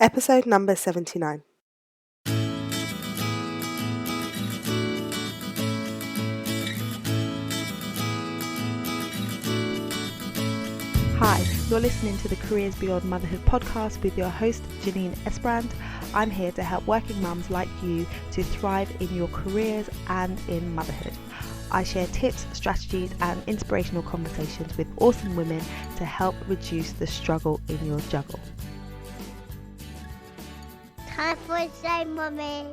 Episode number 79. Hi, you're listening to the Careers Beyond Motherhood podcast with your host, Janine Esbrand. I'm here to help working mums like you to thrive in your careers and in motherhood. I share tips, strategies, and inspirational conversations with awesome women to help reduce the struggle in your juggle. Time for a say, Mummy.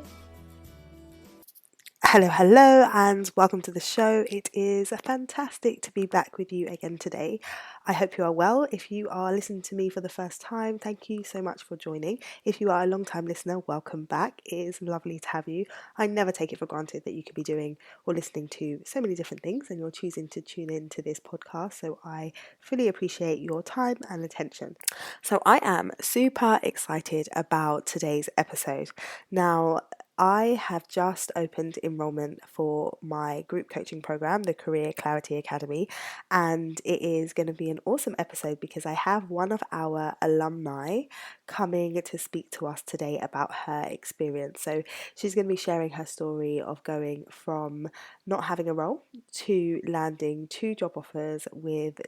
Hello, and welcome to the show. It is fantastic to be back with you again today. I hope you are well. If you are listening to me for the first time, thank you so much for joining. If you are a long-time listener, welcome back. It is lovely to have you. I never take it for granted that you could be doing or listening to so many different things and you're choosing to tune in to this podcast. So I fully appreciate your time and attention. So I am super excited about today's episode. Now, I have just opened enrollment for my group coaching program, the Career Clarity Academy, and it is going to be an awesome episode because I have one of our alumni coming to speak to us today about her experience. So she's going to be sharing her story of going from not having a role to landing 2 job offers with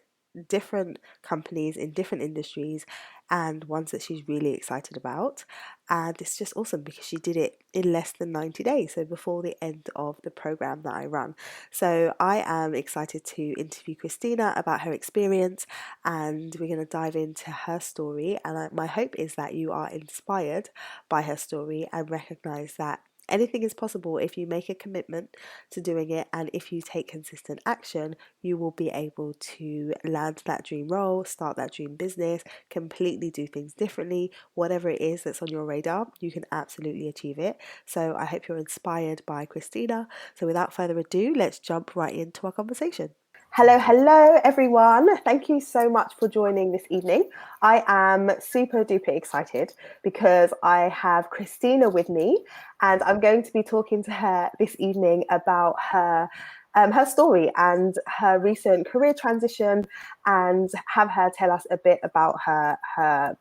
different companies in different industries and ones that she's really excited about. And it's just awesome because she did it in less than 90 days, so before the end of the program that I run. So I am excited to interview Christina about her experience, and we're going to dive into her story. And my hope is that you are inspired by her story and recognize that anything is possible if you make a commitment to doing it, and if you take consistent action, you will be able to land that dream role, start that dream business, completely do things differently. Whatever it is that's on your radar, you can absolutely achieve it. So I hope you're inspired by Christina. So without further ado, let's jump right into our conversation. Hello everyone. Thank you so much for joining this evening. I am super duper excited because I have Christina with me, and I'm going to be talking to her this evening about her story and her recent career transition, and have her tell us a bit about her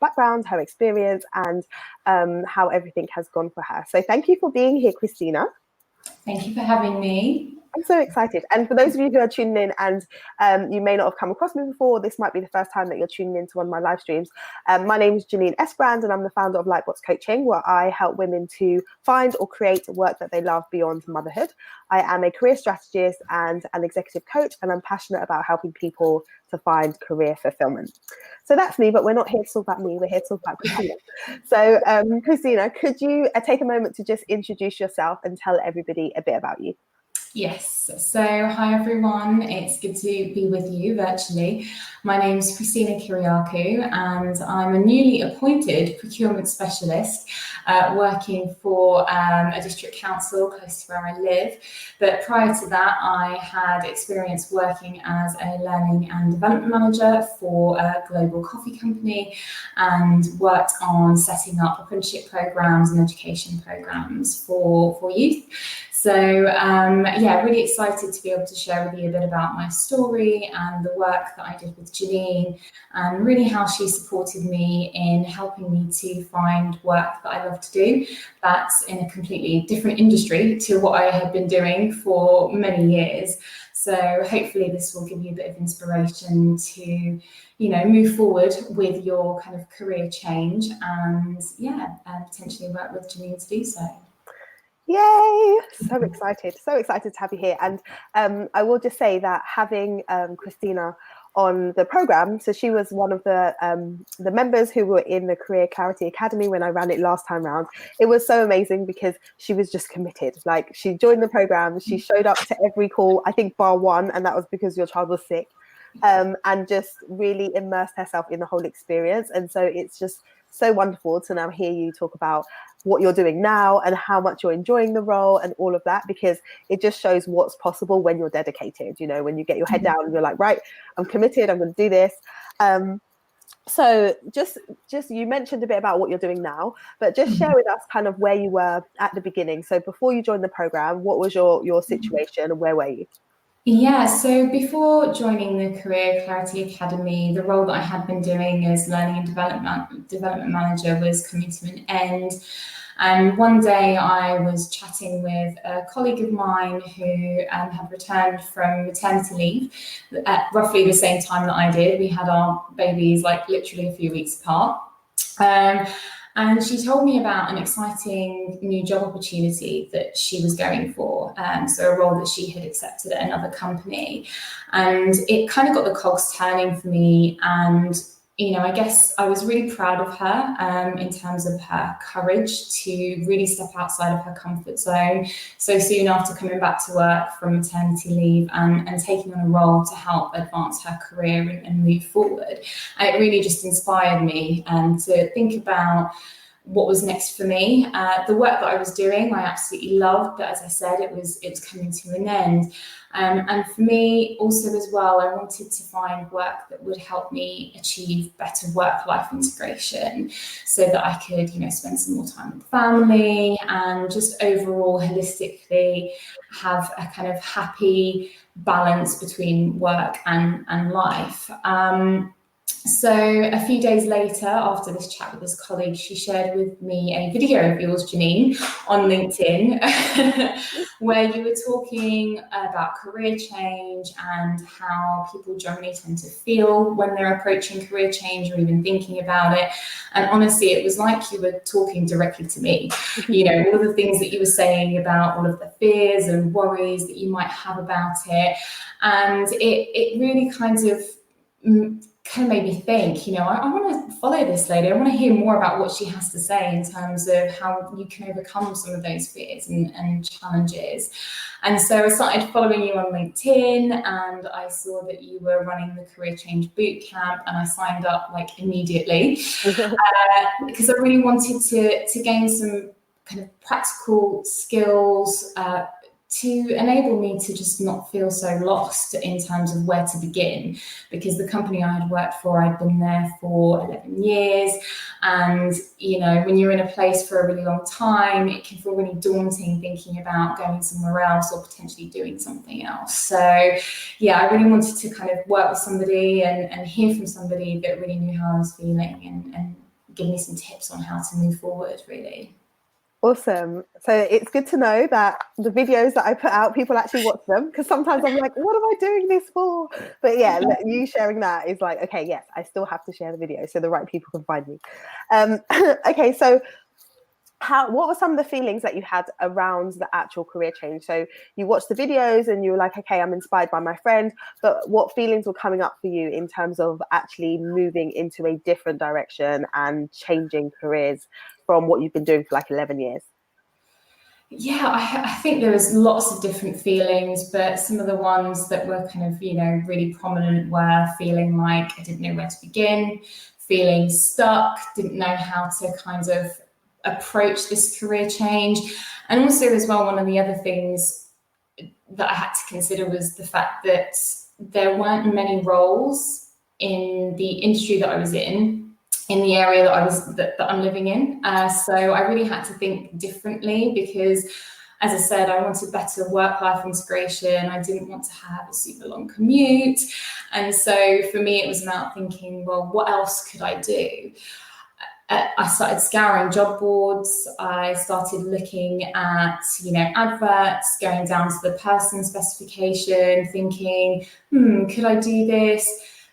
background, her experience, and how everything has gone for her. So thank you for being here, Christina. Thank you for having me. I'm so excited. And for those of you who are tuning in and you may not have come across me before, this might be the first time that you're tuning into one of my live streams. My name is Janine Esbrand, and I'm the founder of Lightbox Coaching, where I help women to find or create work that they love beyond motherhood. I am a career strategist and an executive coach, and I'm passionate about helping people to find career fulfillment. So that's me, but we're not here to talk about me. We're here to talk about Christina. So Christina, could you take a moment to just introduce yourself and tell everybody a bit about you? Yes, so hi everyone, it's good to be with you virtually. My name is Christina Kyriacou, and I'm a newly appointed procurement specialist working for a district council close to where I live. But prior to that, I had experience working as a learning and development manager for a global coffee company, and worked on setting up apprenticeship programs and education programs for youth. So really excited to be able to share with you a bit about my story and the work that I did with Janine, and really how she supported me in helping me to find work that I love to do that's in a completely different industry to what I had been doing for many years. So hopefully this will give you a bit of inspiration to, move forward with your kind of career change and potentially work with Janine to do so. Yay! So excited to have you here. And I will just say that having Christina on the program, so she was one of the members who were in the Career Clarity Academy when I ran it last time round. It was so amazing because she was just committed. Like, she joined the program, she showed up to every call, I think bar one, and that was because your child was sick, and just really immersed herself in the whole experience. And so it's just so wonderful to now hear you talk about what you're doing now and how much you're enjoying the role and all of that, because it just shows what's possible when you're dedicated, when you get your head down and you're like, right, I'm committed, I'm going to do this. So just you mentioned a bit about what you're doing now, but just share with us kind of where you were at the beginning. So before you joined the program, what was your situation and where were you? Yeah, so before joining the Career Clarity Academy, the role that I had been doing as learning and development manager was coming to an end. And one day I was chatting with a colleague of mine who had returned from maternity leave at roughly the same time that I did. We had our babies like literally a few weeks apart. And she told me about an exciting new job opportunity that she was going for. So a role that she had accepted at another company. And it kind of got the cogs turning for me. And, I guess I was really proud of her in terms of her courage to really step outside of her comfort zone so soon after coming back to work from maternity leave and taking on a role to help advance her career and move forward. And it really just inspired me to think about what was next for me. The work that I was doing, I absolutely loved, but as I said, it was coming to an end. And for me also as well, I wanted to find work that would help me achieve better work-life integration so that I could, spend some more time with family and just overall holistically have a kind of happy balance between work and life. So a few days later, after this chat with this colleague, she shared with me a video of yours, Janine, on LinkedIn, where you were talking about career change and how people generally tend to feel when they're approaching career change or even thinking about it. And honestly, it was like you were talking directly to me. All of the things that you were saying about all of the fears and worries that you might have about it. And it really kind of made me think, I want to follow this lady. I want to hear more about what she has to say in terms of how you can overcome some of those fears and challenges. And so I started following you on LinkedIn, and I saw that you were running the Career Change Bootcamp, and I signed up immediately because I really wanted to gain some kind of practical skills to enable me to just not feel so lost in terms of where to begin, because the company I had worked for, I'd been there for 11 years. And, when you're in a place for a really long time, it can feel really daunting thinking about going somewhere else or potentially doing something else. So, yeah, I really wanted to kind of work with somebody and hear from somebody that really knew how I was feeling and give me some tips on how to move forward, really. Awesome. So it's good to know that the videos that I put out, people actually watch them, because sometimes I'm like, what am I doing this for? But yeah, you sharing that is like, okay, yes, I still have to share the video so the right people can find me. Okay, so what were some of the feelings that you had around the actual career change? So you watched the videos and you were like, okay, I'm inspired by my friend, but what feelings were coming up for you in terms of actually moving into a different direction and changing careers from what you've been doing for 11 years? Yeah, I think there was lots of different feelings, but some of the ones that were kind of, really prominent were feeling like I didn't know where to begin, feeling stuck, didn't know how to kind of approach this career change. And also as well, one of the other things that I had to consider was the fact that there weren't many roles in the industry that I was in the area that I'm living in. So I really had to think differently because, as I said, I wanted better work-life integration. I didn't want to have a super long commute. And so for me, it was about thinking, well, what else could I do? I started scouring job boards. I started looking at, adverts, going down to the person specification, thinking, could I do this?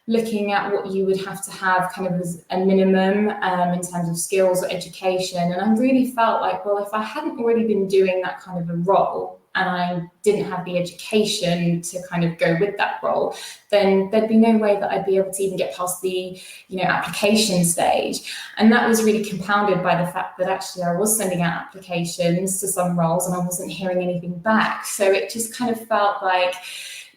Looking at what you would have to have kind of as a minimum in terms of skills or education. And I really felt like, well, if I hadn't already been doing that kind of a role and I didn't have the education to kind of go with that role, then there'd be no way that I'd be able to even get past the, application stage. And that was really compounded by the fact that actually I was sending out applications to some roles and I wasn't hearing anything back. So it just kind of felt like,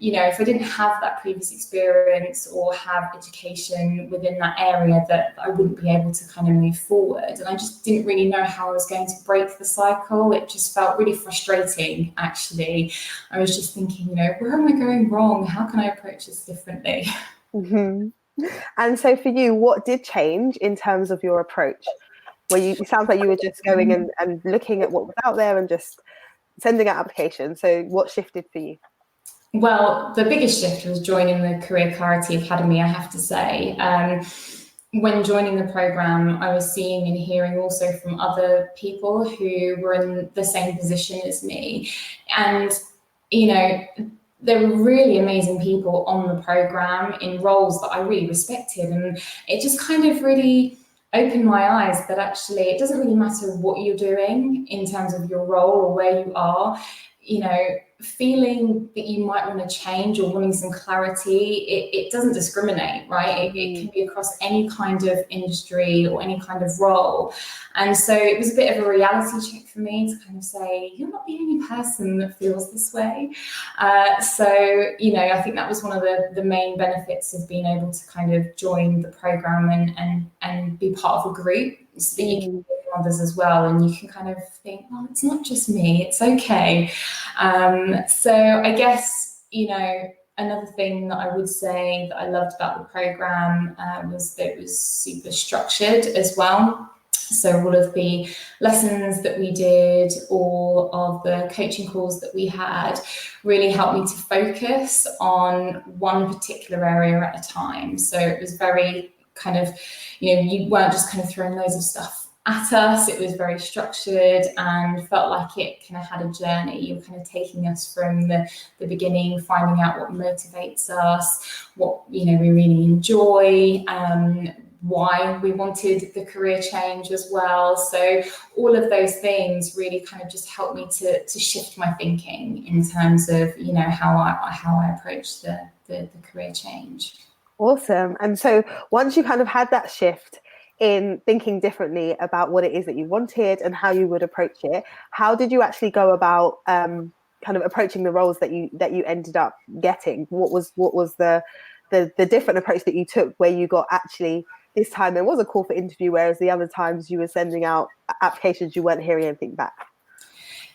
if I didn't have that previous experience or have education within that area, that I wouldn't be able to kind of move forward. And I just didn't really know how I was going to break the cycle. It just felt really frustrating, actually. I was just thinking, where am I going wrong? How can I approach this differently? Mm-hmm. And so for you, what did change in terms of your approach? It sounds like you were just going and looking at what was out there and just sending out applications. So what shifted for you? Well, the biggest shift was joining the Career Clarity Academy, I have to say. When joining the program, I was seeing and hearing also from other people who were in the same position as me. And, you know, there were really amazing people on the program in roles that I really respected. And it just kind of really opened my eyes that actually it doesn't really matter what you're doing in terms of your role or where you are. You know, feeling that you might want to change or wanting some clarity, it doesn't discriminate, right? It can be across any kind of industry or any kind of role. And so it was a bit of a reality check for me to kind of say, you're not the only person that feels this way. So, you know, I think that was one of the main benefits of being able to kind of join the program and be part of a group, so that you can hear from others as well, and you can kind of think, oh, it's not just me, it's okay. So I guess, you know, another thing that I would say that I loved about the program was that it was super structured as well. So all of the lessons that we did, all of the coaching calls that we had really helped me to focus on one particular area at a time. So it was very kind of, you know, you weren't just kind of throwing loads of stuff at us. It was very structured and felt like it kind of had a journey. You're kind of taking us from the beginning, finding out what motivates us, what, you know, we really enjoy, why we wanted the career change as well. So all of those things really kind of just helped me to shift my thinking in terms of, you know, how I approach the career change. Awesome. And so once you kind of had that shift in thinking differently about what it is that you wanted and how you would approach it, how did you actually go about kind of approaching the roles that you ended up getting? What was the different approach that you took, where you got actually, this time there was a call for interview, whereas the other times you were sending out applications, you weren't hearing anything back?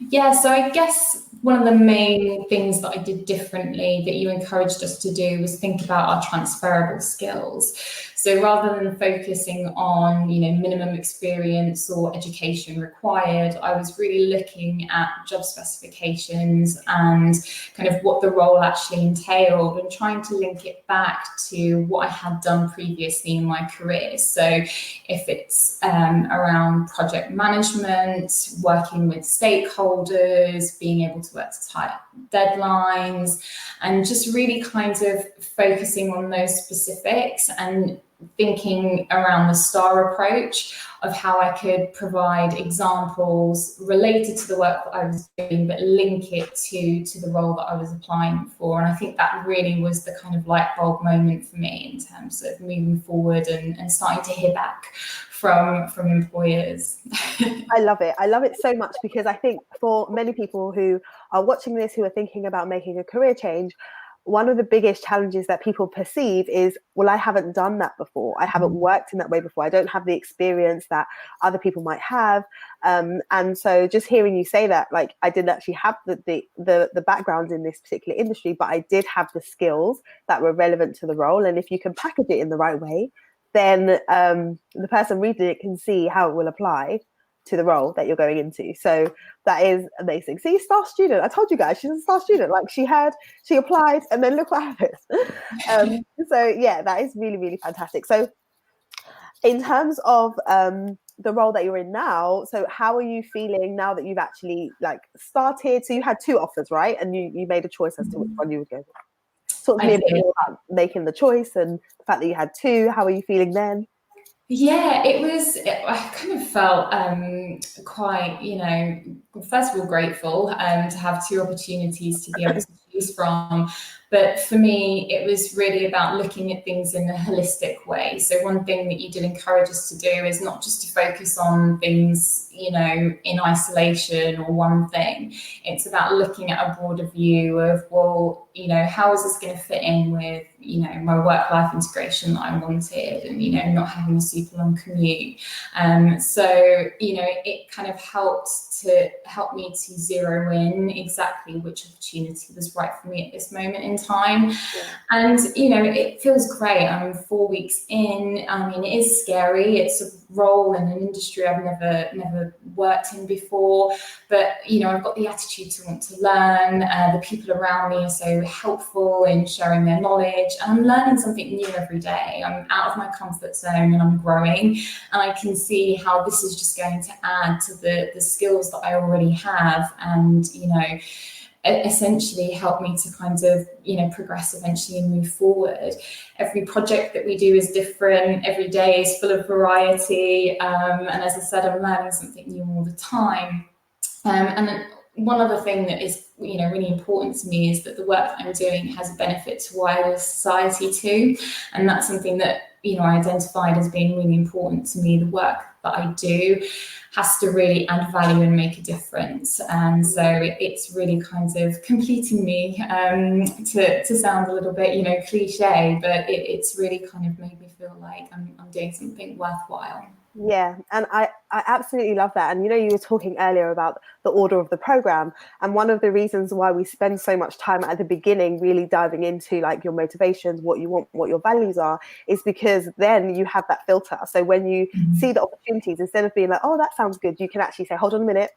Yeah, so I guess one of the main things that I did differently that you encouraged us to do was think about our transferable skills. So rather than focusing on, you know, minimum experience or education required, I was really looking at job specifications and kind of what the role actually entailed and trying to link it back to what I had done previously in my career. So if it's around project management, working with stakeholders, being able to work to tight deadlines, and just really kind of focusing on those specifics and thinking around the STAR approach of how I could provide examples related to the work that I was doing, but link it to the role that I was applying for. And I think that really was the kind of light bulb moment for me in terms of moving forward and starting to hear back from employers. I love it. I love it so much, because I think for many people who are watching this, who are thinking about making a career change, one of the biggest challenges that people perceive is, well, I haven't done that before. I haven't worked in that way before. I don't have the experience that other people might have. And so just hearing you say that, like, I didn't actually have the background in this particular industry, but I did have the skills that were relevant to the role. And if you can package it in the right way, then the person reading it can see how it will apply to the role that you're going into. So that is amazing. See, star student. I told you guys, she's a star student. Like, she applied, and then look what happens. So yeah, that is really, really fantastic. So in terms of the role that you're in now, so how are you feeling now that you've actually like started? So you had 2 offers, right? And you made a choice as to which one you would go with. Talk to me a bit more about making the choice and the fact that you had 2. How are you feeling then? Yeah, I kind of felt quite, you know, first of all, grateful to have 2 opportunities to be able to choose from. But for me, it was really about looking at things in a holistic way. So one thing that you did encourage us to do is not just to focus on things, you know, in isolation or one thing. It's about looking at a broader view of, well, you know, how is this going to fit in with, you know, my work-life integration that I wanted, and, you know, not having a super long commute. So, you know, it kind of helped me to zero in exactly which opportunity was right for me at this moment in time. And, you know, it feels great. I'm 4 weeks in. I mean, it is scary. It's a role in an industry I've never worked in before. But, you know, I've got the attitude to want to learn. The people around me are so helpful in sharing their knowledge. And I'm learning something new every day. I'm out of my comfort zone and I'm growing. And I can see how this is just going to add to the skills that I already have. And, you know, essentially help me to kind of, you know, progress eventually and move forward. Every project that we do is different. Every day is full of variety. And as I said, I'm learning something new all the time. And then one other thing that is, you know, really important to me is that the work that I'm doing has a benefit to wider society too. And that's something that, you know, I identified as being really important to me. The work that I do has to really add value and make a difference. And so it's really kind of completing me, to sound a little bit, you know, cliche, but it's really kind of made me feel like I'm doing something worthwhile. Yeah, and I absolutely love that. And you know, you were talking earlier about the order of the program, and one of the reasons why we spend so much time at the beginning really diving into like your motivations, what you want, what your values are, is because then you have that filter. So when you see the opportunities, instead of being like, oh, that sounds good, you can actually say, hold on a minute,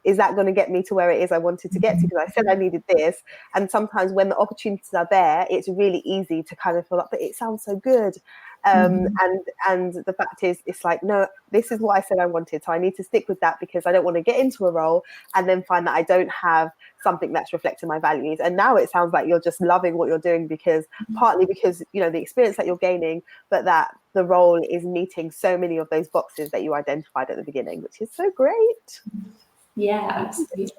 is that going to get me to where it is I wanted to get to? Because I said I needed this. And sometimes when the opportunities are there, it's really easy to kind of feel like, but it sounds so good. And the fact is, it's like, no, this is what I said I wanted. So I need to stick with that because I don't want to get into a role and then find that I don't have something that's reflecting my values. And now it sounds like you're just loving what you're doing because partly because, you know, the experience that you're gaining, but that the role is meeting so many of those boxes that you identified at the beginning, which is so great. Yeah, absolutely.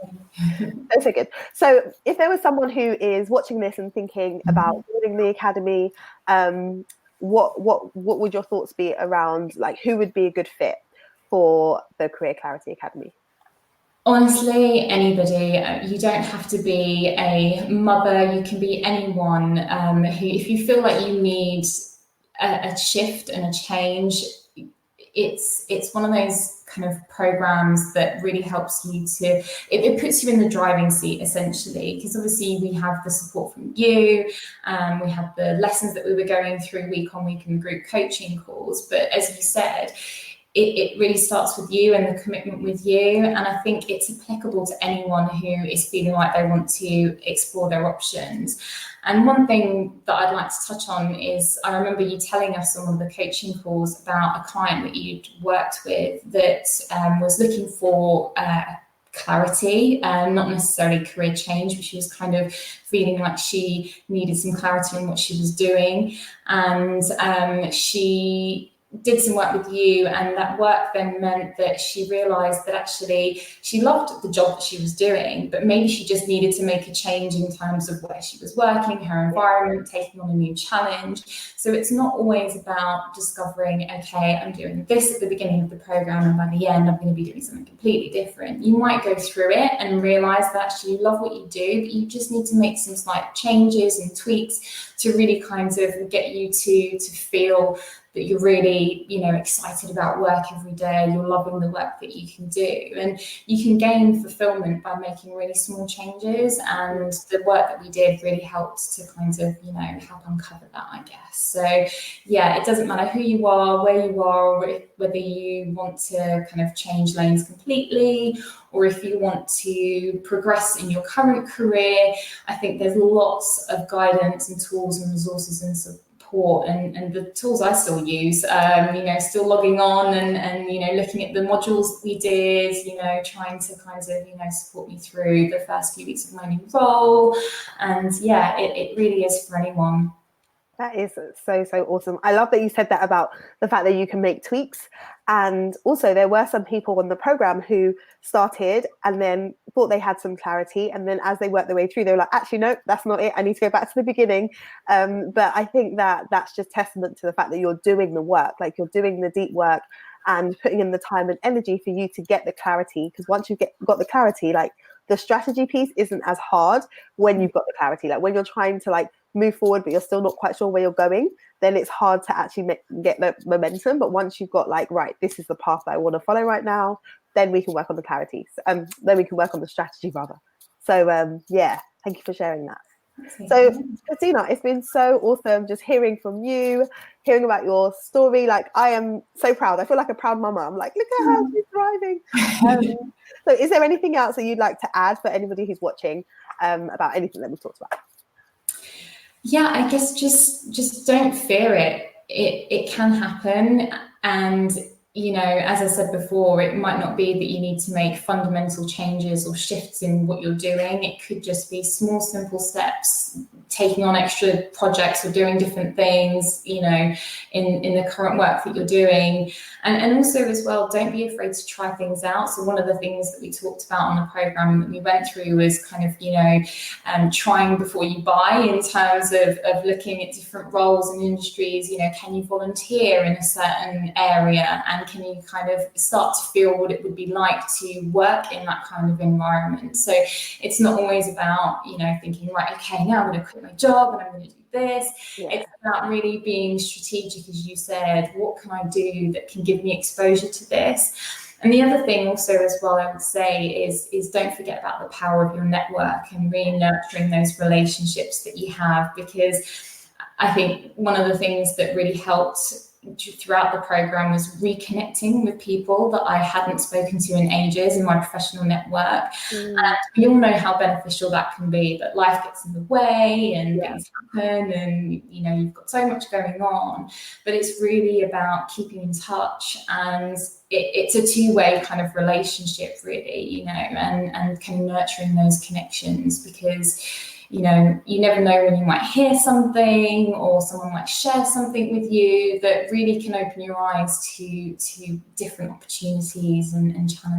That's so good. So if there was someone who is watching this and thinking about joining the academy, what would your thoughts be around like who would be a good fit for the Career Clarity Academy? Honestly, anybody. You don't have to be a mother. You can be anyone who, if you feel like you need a shift and a change, it's one of those kind of programs that really helps you to, it puts you in the driving seat essentially, because obviously we have the support from you, we have the lessons that we were going through week on week in group coaching calls, but as you said, it really starts with you and the commitment with you. And I think it's applicable to anyone who is feeling like they want to explore their options. And one thing that I'd like to touch on is, I remember you telling us on one of the coaching calls about a client that you'd worked with that was looking for clarity, not necessarily career change, but she was kind of feeling like she needed some clarity in what she was doing. And she did some work with you, and that work then meant that she realized that actually she loved the job that she was doing, but maybe she just needed to make a change in terms of where she was working, her environment, taking on a new challenge. So it's not always about discovering, okay, I'm doing this at the beginning of the program and by the end I'm going to be doing something completely different. You might go through it and realize that actually you love what you do, but you just need to make some slight changes and tweaks to really kind of get you to feel that you're really, you know, excited about work every day, you're loving the work that you can do. And you can gain fulfillment by making really small changes. And the work that we did really helped to kind of, you know, help uncover that, I guess. So yeah, it doesn't matter who you are, where you are, or whether you want to kind of change lanes completely, or if you want to progress in your current career. I think there's lots of guidance and tools and resources and support, and the tools I still use, you know, still logging on and, you know, looking at the modules that we did, you know, trying to kind of, you know, support me through the first few weeks of my new role. And yeah, it really is for anyone. That is so awesome. I love that you said that about the fact that you can make tweaks. And also there were some people on the program who started and then thought they had some clarity. And then as they worked their way through, they were like, actually, no, that's not it. I need to go back to the beginning. But I think that that's just testament to the fact that you're doing the work, like you're doing the deep work and putting in the time and energy for you to get the clarity. Because once you've got the clarity, like the strategy piece isn't as hard when you've got the clarity. Like when you're trying to like move forward, but you're still not quite sure where you're going, then it's hard to actually get the momentum. But once you've got like, right, this is the path that I want to follow right now, then we can work on the clarity. Then we can work on the strategy rather. So yeah, thank you for sharing that. So, Christina, it's been so awesome just hearing from you, hearing about your story. Like, I am so proud. I feel like a proud mama. I'm like, look at her, she's thriving. So is there anything else that you'd like to add for anybody who's watching about anything that we've talked about? Yeah, I guess just don't fear it. It can happen, and as I said before, it might not be that you need to make fundamental changes or shifts in what you're doing. It could just be small, simple steps, taking on extra projects or doing different things, in the current work that you're doing. And also as well, don't be afraid to try things out. So one of the things that we talked about on the program that we went through was kind of, trying before you buy, in terms of looking at different roles and industries. Can you volunteer in a certain area, and can you kind of start to feel what it would be like to work in that kind of environment? So it's not always about, thinking, right, okay, now I'm going to quit my job and I'm going to do this. Yeah. It's about really being strategic, as you said. What can I do that can give me exposure to this? And the other thing also as well, I would say, is don't forget about the power of your network and really nurturing those relationships that you have, because I think one of the things that really helped throughout the program was reconnecting with people that I hadn't spoken to in ages in my professional network. And we all know how beneficial that can be, but life gets in the way and things happen, and you've got so much going on. But it's really about keeping in touch, and it's a two-way kind of relationship, really, and kind of nurturing those connections, because you never know when you might hear something, or someone might share something with you that really can open your eyes to different opportunities and challenges.